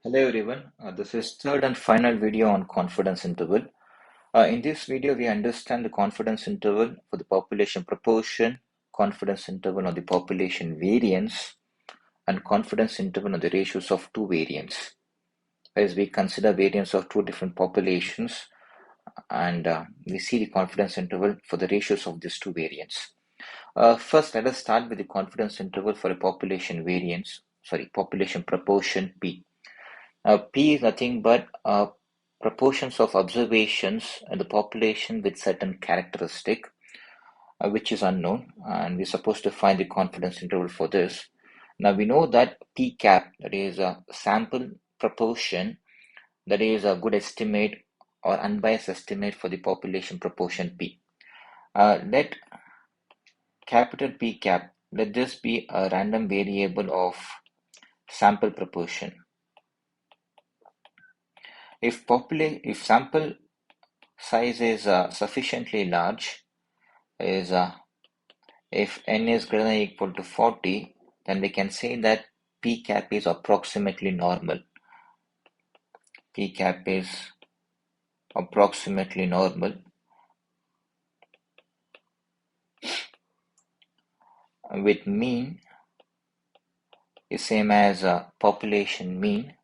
Hello everyone, this is third and final video on confidence interval. In this video, we understand the confidence interval for the population proportion, confidence interval on the population variance, and confidence interval on the ratios of two variants. As we consider variance of two different populations, and we see the confidence interval for the ratios of these two variants. First, let us start with the confidence interval for a population proportion P. P is nothing but proportions of observations in the population with certain characteristic, which is unknown, and we're supposed to find the confidence interval for this. Now we know that P cap, that is a sample proportion, that is a good estimate or unbiased estimate for the population proportion P. Let capital P cap, let this be a random variable of sample proportion. If sample size is sufficiently large, is if n is greater than or equal to 40, then we can say that P cap is approximately normal. P cap is approximately normal, with mean is same as population mean,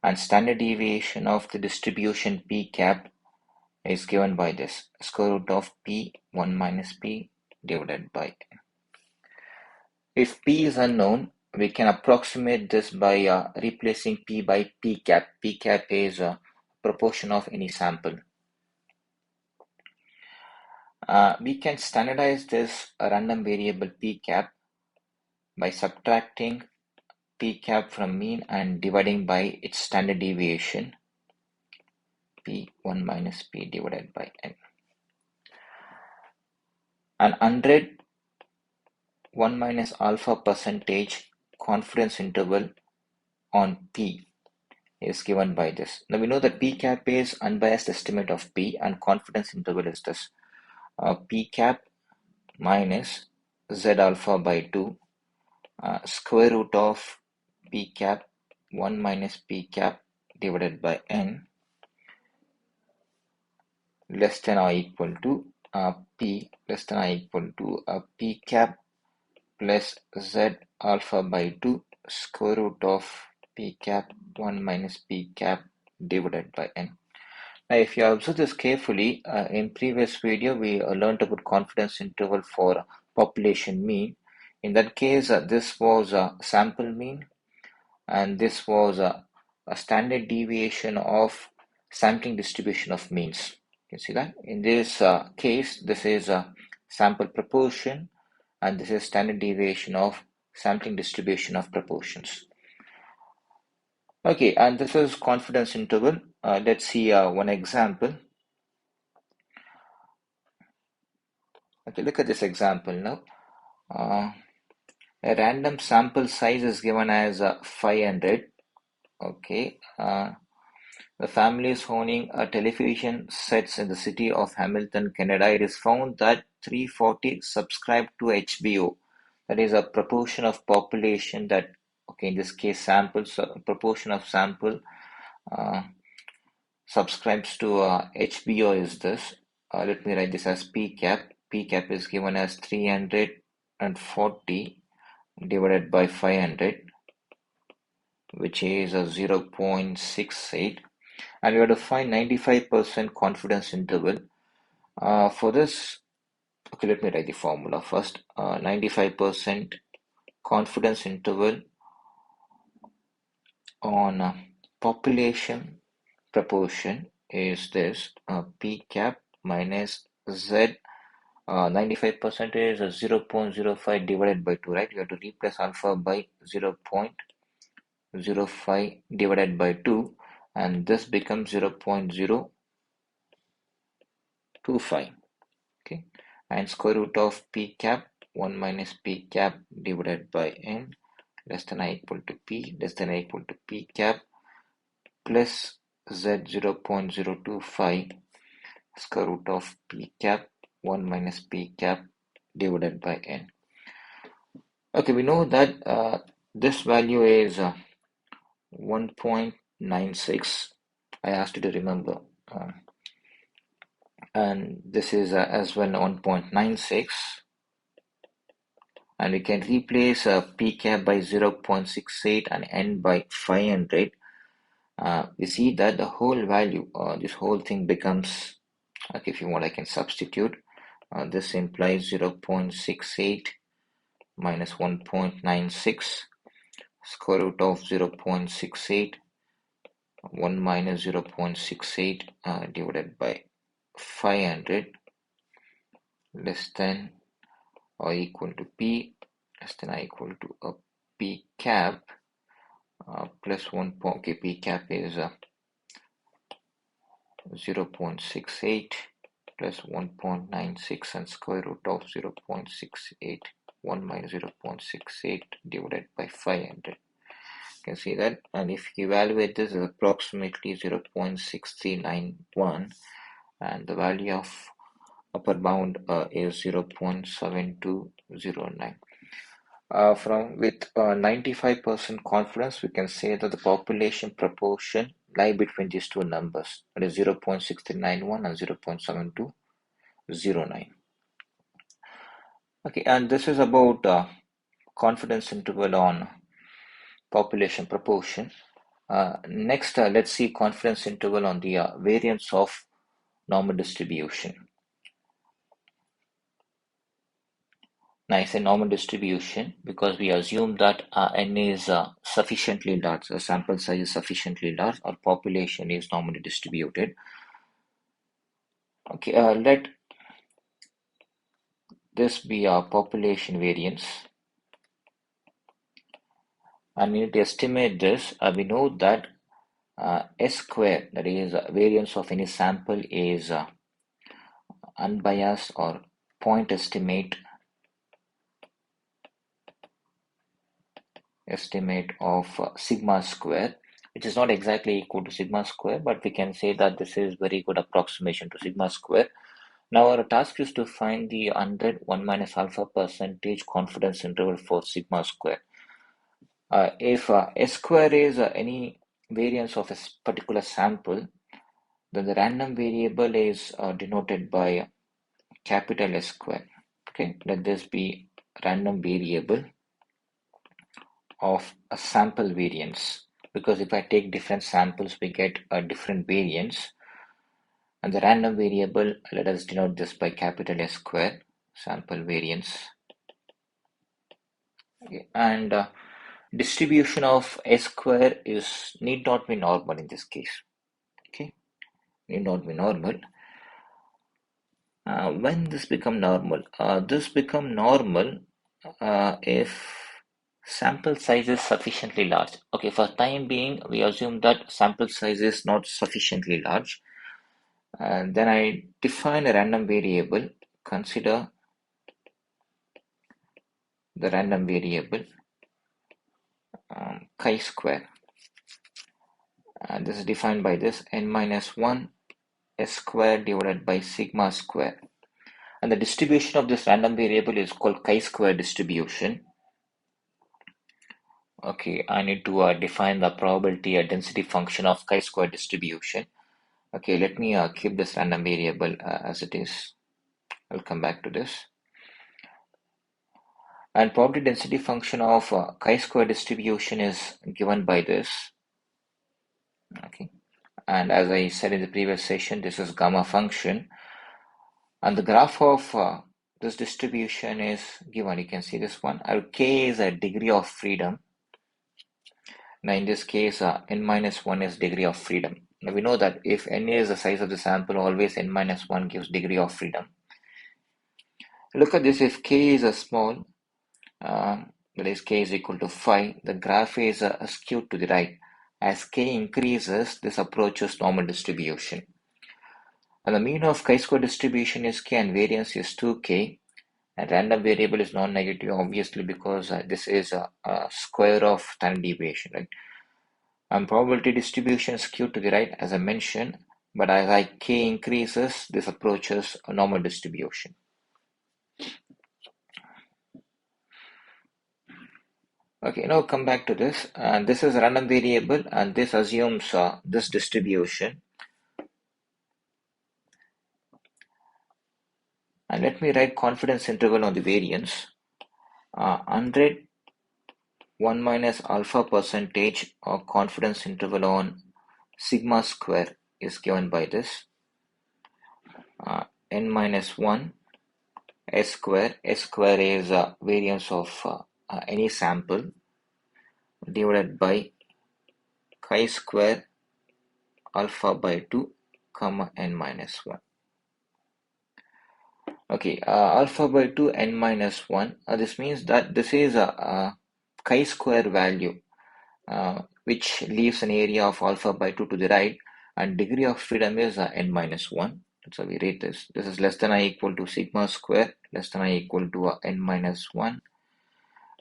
and standard deviation of the distribution P cap is given by this square root of P1 minus P divided by n. If P is unknown, we can approximate this by replacing P by P cap. P cap is a proportion of any sample. We can standardize this random variable P cap by subtracting P cap from mean and dividing by its standard deviation, P1 minus P divided by n. An 1 minus alpha percentage confidence interval on P is given by this. Now we know that P cap is unbiased estimate of P, and confidence interval is this P cap minus Z alpha by 2 square root of P cap 1 minus P cap divided by n less than or equal to P less than or equal to P cap plus Z alpha by 2 square root of P cap 1 minus P cap divided by n. Now, if you observe this carefully, in previous video we learned about confidence interval for population mean. In that case, this was a sample mean, and this was a standard deviation of sampling distribution of means. You can see that in this case, this is a sample proportion, and this is standard deviation of sampling distribution of proportions. Okay, and this is confidence interval. Let's see one example. Okay, look at this example now. A random sample size is given as 500. Okay, the family is owning a television sets in the city of Hamilton, Canada. It is found that 340 subscribe to HBO. That is a proportion of population that, okay, in this case, samples, proportion of sample subscribes to HBO is this. Let me write this as P cap. P cap is given as 340 divided by 500, which is a 0.68, and we have to find 95% confidence interval. For this, okay, let me write the formula first. 95% confidence interval on population proportion is this P cap minus Z. 95% is 0.05 divided by 2, right? You have to replace alpha by 0.05 divided by 2, and this becomes 0.025. Okay, and square root of P cap 1 minus P cap divided by n less than or equal to P less than or equal to P cap plus Z 0.025 square root of P cap 1 minus P cap divided by n. Okay, we know that this value is 1.96. I asked you to remember. And this is as well 1.96. And we can replace p cap by 0.68 and n by 500. We see that the whole value, this whole thing becomes, okay, if you want I can substitute. This implies 0.68 minus 1.96, square root of 0.68, 1 minus 0.68 divided by 500 less than or equal to p less than or equal to a p cap plus 1 point, okay, p cap is 0.68 plus 1.96 and square root of 0.68, 1 minus 0.68 divided by 500. You can see that, and if you evaluate this is approximately 0.6391, and the value of upper bound is 0.7209. With 95% confidence, we can say that the population proportion lie between these two numbers, that is 0.6391 and 0.7209. Okay, and this is about confidence interval on population proportion. Next, let's see confidence interval on the variance of normal distribution. Now, I say normal distribution because we assume that n is sufficiently large, the sample size is sufficiently large, or population is normally distributed. Okay, let this be our population variance. And we need to estimate this. We know that S square, that is variance of any sample, is unbiased or point estimate of sigma square, which is not exactly equal to sigma square, but we can say that this is very good approximation to sigma square. Now our task is to find the 1 minus alpha percentage confidence interval for sigma square. If S square is any variance of a particular sample, then the random variable is denoted by capital S square. Okay, let this be random variable of a sample variance, because if I take different samples we get a different variance, and the random variable, let us denote this by capital S square, sample variance. Okay. And distribution of S square need not be normal in this case. Okay, need not be normal. When this become normal? This become normal if sample size is sufficiently large. Okay, for time being, we assume that sample size is not sufficiently large. And then I define a random variable. Consider the random variable chi square. And this is defined by this n minus 1 S square divided by sigma square. And the distribution of this random variable is called chi-square distribution. Okay, I need to define the probability density function of chi-square distribution. Okay, let me keep this random variable as it is. I'll come back to this. And probability density function of chi-square distribution is given by this. Okay, and as I said in the previous session, this is gamma function. And the graph of this distribution is given. You can see this one. K is a degree of freedom. Now in this case, n minus 1 is degree of freedom. Now we know that if n is the size of the sample, always n minus 1 gives degree of freedom. Look at this. If k is a small, that is k is equal to 5, the graph is skewed to the right. As k increases, this approaches normal distribution. And the mean of chi-square distribution is k and variance is 2k. And random variable is non-negative, obviously, because this is a square of standard deviation, right? And probability distribution is skewed to the right, as I mentioned, but as k increases, this approaches a normal distribution. Okay, now come back to this, and this is a random variable, and this assumes this distribution. And let me write confidence interval on the variance. 100, 1 minus alpha percentage, or confidence interval on sigma square is given by this. N minus 1 S square. S square is variance of any sample divided by chi square alpha by 2 comma n minus 1. Okay, alpha by 2 n minus 1. This means that this is a chi-square value which leaves an area of alpha by 2 to the right, and degree of freedom is n minus 1. That's how we rate this. This is less than or equal to sigma square, less than or equal to n minus 1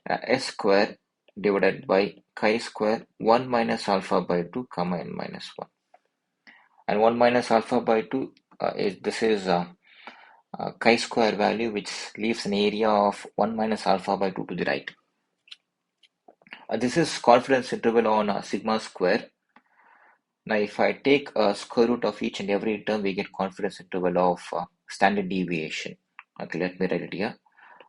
s square divided by chi-square 1 minus alpha by 2 comma n minus 1. And 1 minus alpha by 2 is chi-square value which leaves an area of 1 minus alpha by 2 to the right. This is confidence interval on sigma square. Now if I take a square root of each and every term, we get confidence interval of standard deviation. Okay, let me write it here.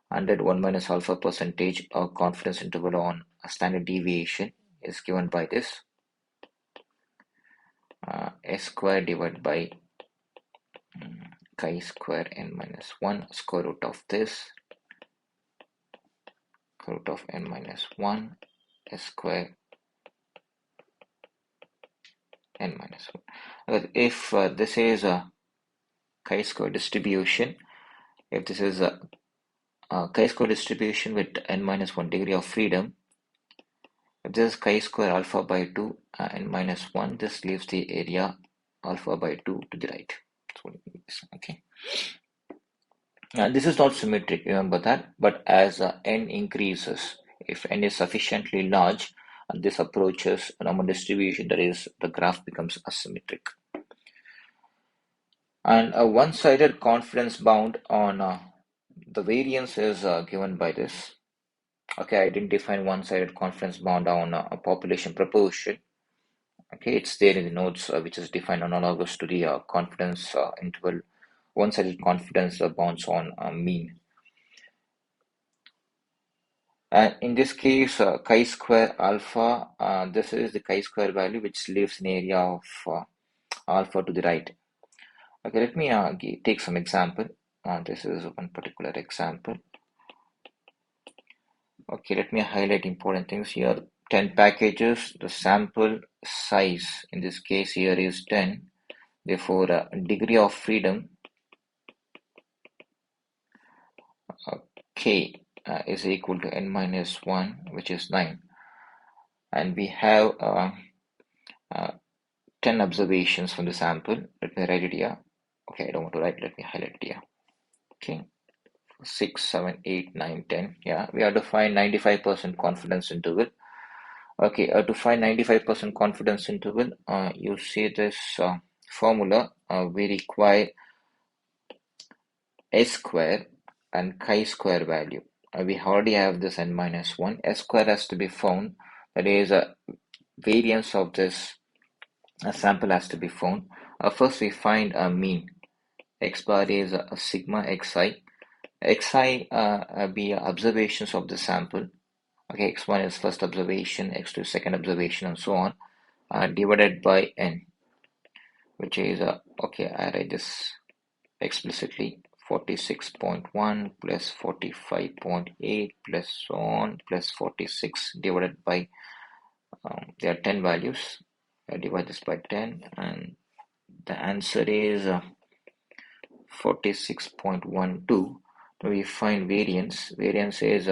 100, 1 minus alpha percentage of confidence interval on standard deviation is given by this. S square divided by chi square n minus 1 square root of this, square root of n minus 1 s square n minus 1. If this is a chi-square distribution, if this is a chi-square distribution with n minus 1 degree of freedom, if this is chi-square alpha by 2 n minus 1, this leaves the area alpha by 2 to the right. That's what it means. Okay. This is not symmetric, remember that, but as n increases, if n is sufficiently large, and this approaches a normal distribution, that is, the graph becomes asymmetric. And a one-sided confidence bound on the variance is given by this. Okay, I didn't define one-sided confidence bound on a population proportion. Okay, it's there in the notes, which is defined analogous to the confidence interval, one-sided confidence bounds on mean. And in this case, chi-square alpha, this is the chi-square value which leaves an area of alpha to the right. Okay, let me take some example. This is one particular example. Okay, let me highlight important things here. 10 packages, the sample size in this case here is 10. Therefore, degree of freedom k is equal to n minus 1, which is 9. And we have 10 observations from the sample. Let me write it here. Okay, I don't want to write, let me highlight it here. Okay, 6, 7, 8, 9, 10. Yeah, we have to find 95% confidence interval. Okay, to find 95% confidence interval, you see this formula. We require s square and chi square value. We already have this n minus 1. S square has to be found. That is a variance of this sample has to be found. First, we find a mean. X bar is a sigma xi. Xi be observations of the sample. Okay, x1 is first observation, x2 is second observation, and so on, divided by n, which is, okay, I write this explicitly, 46.1 plus 45.8 plus so on plus 46 divided by, there are 10 values, I divide this by 10, and the answer is 46.12. We find variance. Variance is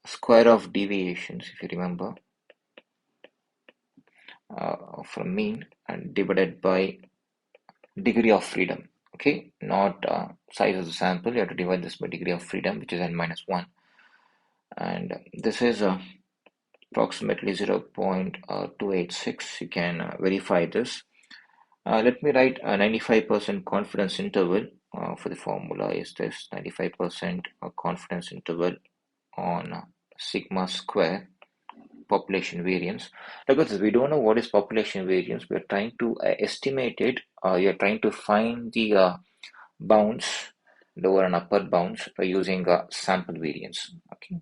square of deviations, if you remember, from mean, and divided by degree of freedom. Okay, not size of the sample. You have to divide this by degree of freedom, which is n minus 1. And this is approximately 0.286. You can verify this. Let me write a 95% confidence interval for the formula is this 95% confidence interval on sigma square population variance. Because we don't know what is population variance, we are trying to estimate it. You are trying to find the bounds, lower and upper bounds, by using sample variance. Okay,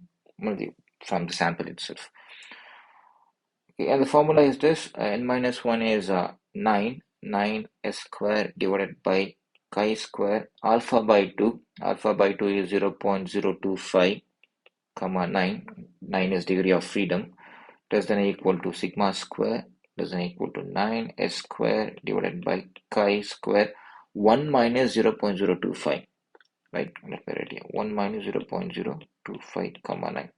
from the sample itself. Okay, and the formula is this: n minus 1 is 9 s square divided by chi square alpha by 2. Alpha by 2 is 0.025 comma 9. 9 is degree of freedom, less than or equal to sigma square less than or equal to 9 s square divided by chi square 1 minus 0.025. Right, let me write here 1 minus 0.025 comma 9.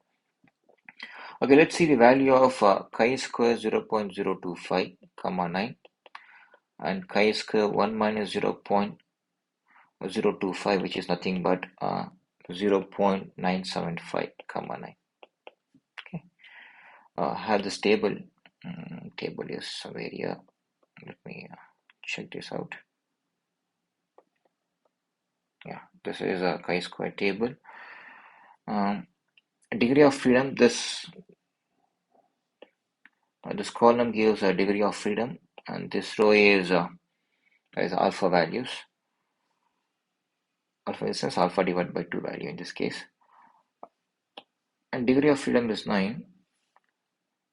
Okay, let's see the value of chi square 0.025 comma 9 and chi square 1 minus 0.025, which is nothing but 0.975 comma 9. Okay, have this table. Table is somewhere here. Let me check this out. Yeah, this is a chi-square table. Degree of freedom. This column gives a degree of freedom, and this row is alpha values. Alpha is alpha divided by 2 value in this case. And degree of freedom is 9.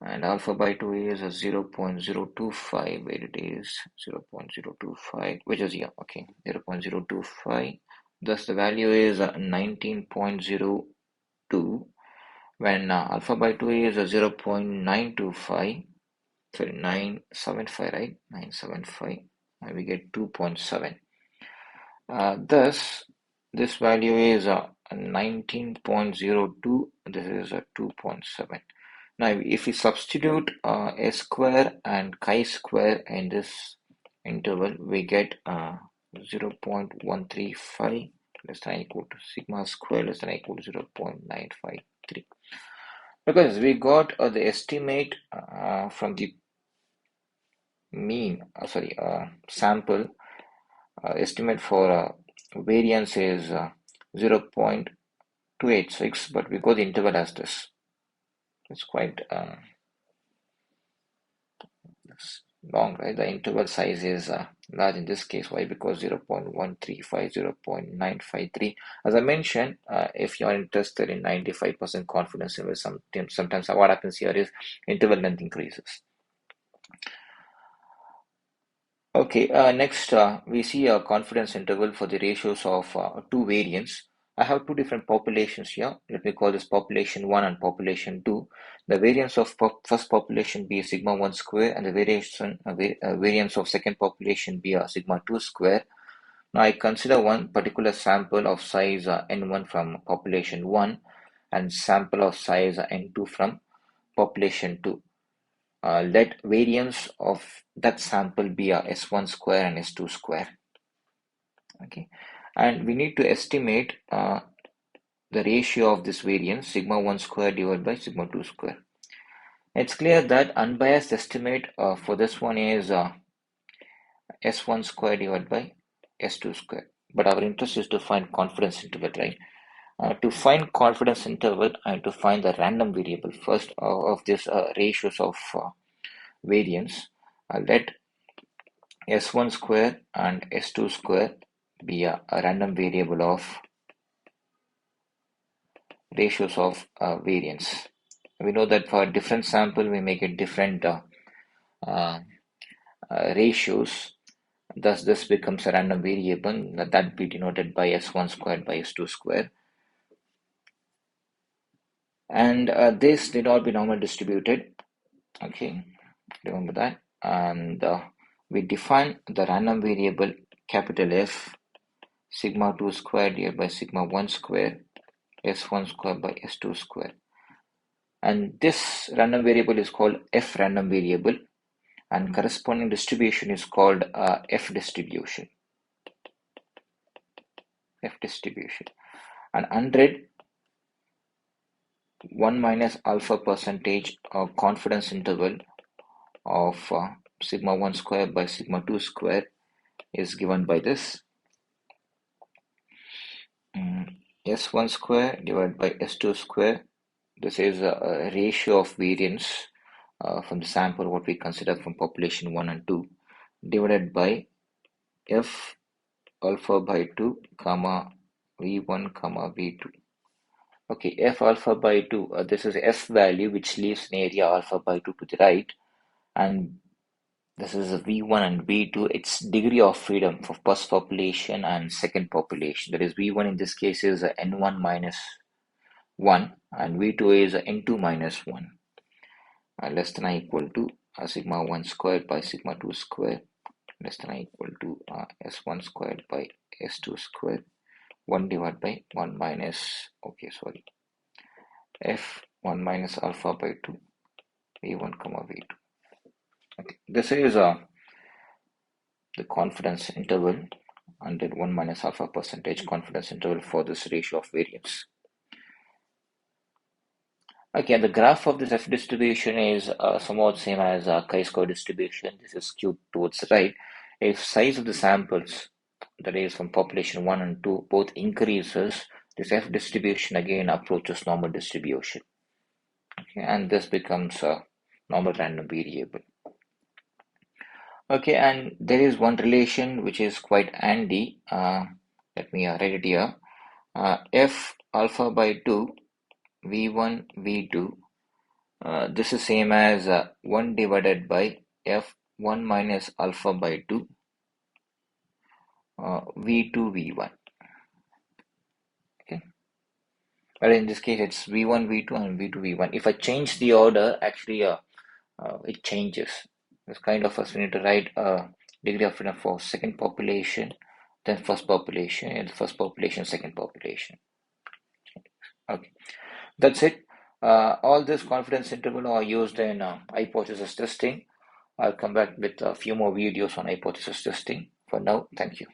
And alpha by 2 is 0.025, where it is 0.025, which is here, okay, 0.025. Thus the value is 19.02, when alpha by 2 is 0.925, sorry, 975, right? 975, and we get 2.7. Thus, this value is 19.02, this is 2.7. Now, if we substitute s square and chi square in this interval, we get 0.135 less than or equal to sigma square less than or equal to 0.953. Because we got the estimate from the mean, sample, estimate for variance is 0.286, but we got the interval as this. It's quite long, right? The interval size is large in this case. Why? Because 0.135, 0.953. As I mentioned, if you are interested in 95% confidence interval, sometimes what happens here is interval length increases. Okay, next we see a confidence interval for the ratios of two variants. I have two different populations here. Let me call this population 1 and population 2. The variance of first population be sigma 1 square, and the variance of second population be sigma 2 square. Now I consider one particular sample of size n1 from population 1 and sample of size n2 from population 2. Let variance of that sample be s1 square and s2 square. Okay, and we need to estimate the ratio of this variance, sigma 1 square divided by sigma 2 square. It's clear that unbiased estimate for this one is s1 square divided by s2 square. But our interest is to find confidence interval, right? To find confidence interval, I have to find the random variable first of this ratios of variance. Let s1 square and s2 square be a random variable of ratios of variance. We know that for a different sample we may get different ratios. Thus this becomes a random variable that be denoted by s1 squared by s2 square. And this need not be normal distributed. Okay, remember that. And we define the random variable capital F, sigma 2 squared divided by sigma 1 square, s1 square by s2 square. And this random variable is called F random variable, and corresponding distribution is called F distribution. F distribution. And 100, 1 minus alpha percentage of confidence interval of sigma 1 square by sigma 2 square is given by this. S1 square divided by S2 square This is a ratio of variance from the sample what we consider from population 1 and 2 divided by f alpha by 2 comma v1 comma v2. Okay, f alpha by 2, this is f value which leaves an area alpha by 2 to the right, and this is a v1 and v2, its degree of freedom for first population and second population. That is, v1 in this case is n1 minus 1 and v2 is n2 minus 1, less than or equal to sigma 1 squared by sigma 2 squared, less than or equal to s1 squared by s2 squared, 1 divided by 1 minus, f1 minus alpha by 2 v1 comma v2. Okay, this is the confidence interval under 1 minus alpha percentage confidence interval for this ratio of variance. Okay, and the graph of this F distribution is somewhat same as chi-square distribution. This is skewed towards the right. If size of the samples, that is from population 1 and 2, both increases, this F distribution again approaches normal distribution. Okay, and this becomes a normal random variable. Okay, and there is one relation which is quite handy. Let me write it here. F alpha by 2 v1 v2, this is same as 1 divided by f1 minus alpha by 2 v2 v1. Okay, but in this case it's v1 v2 and v2 v1. If I change the order, actually it changes. It's kind of us we need to write degree of freedom for second population, then first population, and first population, second population. Okay, that's it. All this confidence interval are used in hypothesis testing. I'll come back with a few more videos on hypothesis testing. For now, thank you.